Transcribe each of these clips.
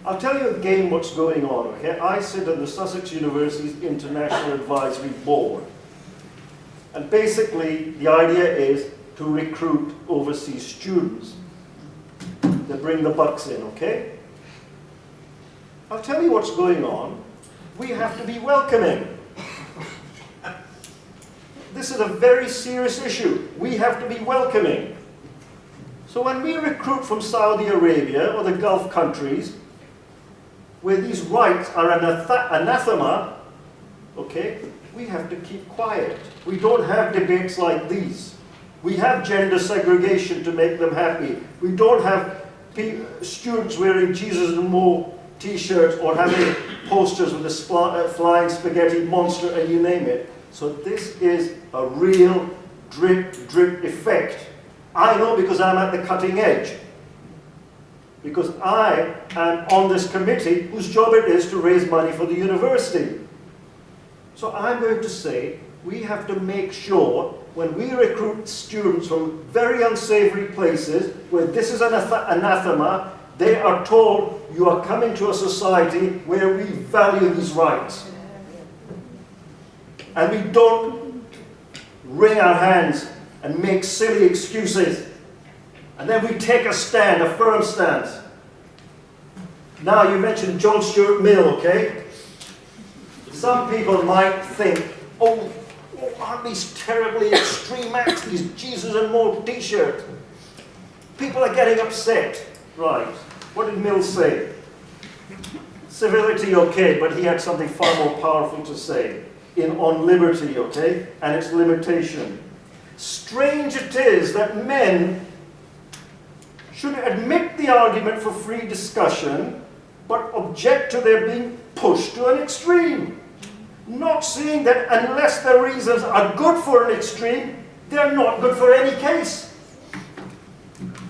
I'll tell you again what's going on, okay? I sit on the Sussex University's International Advisory Board. And basically, the idea is to recruit overseas students. They bring the bucks in, okay? I'll tell you what's going on. We have to be welcoming. This is a very serious issue. We have to be welcoming. So when we recruit from Saudi Arabia or the Gulf countries, where these rights are anathema, okay, we have to keep quiet. We don't have debates like these. We have gender segregation to make them happy. We don't have students wearing Jesus and Mo t-shirts or having posters with a flying spaghetti monster and you name it. So this is a real drip effect. I know because I'm at the cutting edge. Because I am on this committee whose job it is to raise money for the university. So I'm going to say we have to make sure when we recruit students from very unsavory places where this is an anathema, they are told you are coming to a society where we value these rights. And we don't wring our hands and make silly excuses. And then we take a stand, a firm stance. Now you mentioned John Stuart Mill, okay? Some people might think, oh, aren't these terribly extreme acts, these Jesus and Mo t-shirts? People are getting upset. Right. What did Mill say? Civility, okay, but he had something far more powerful to say on liberty, okay, and its limitation. Strange it is that men should admit the argument for free discussion, but object to their being pushed to an extreme. Not seeing that unless their reasons are good for an extreme, they're not good for any case.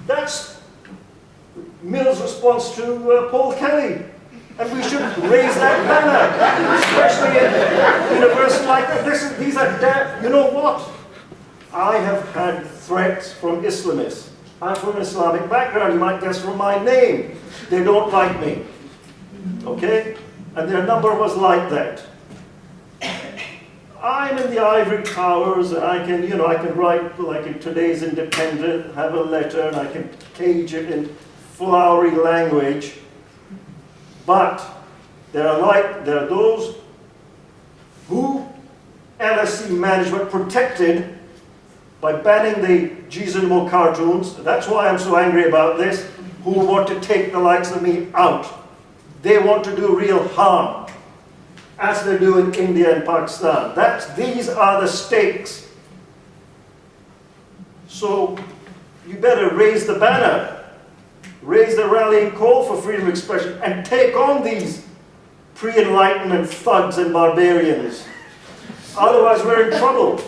That's Mill's response to Paul Kelly. And we should raise that banner, especially in a university like this. These are you know what? I have had threats from Islamists. I'm from an Islamic background, you might guess from my name. They don't like me. Okay? And there are a number of us like that. I'm in the ivory towers and I can, I can write like in today's Independent, have a letter and I can cage it in flowery language. But there are those who LSE management protected by banning the Jesus and Mo cartoons. That's why I'm so angry about this, who want to take the likes of me out. They want to do real harm, as they do in India and Pakistan. These are the stakes. So you better raise the banner, raise the rallying call for freedom of expression, and take on these pre-Enlightenment thugs and barbarians. Otherwise we're in trouble.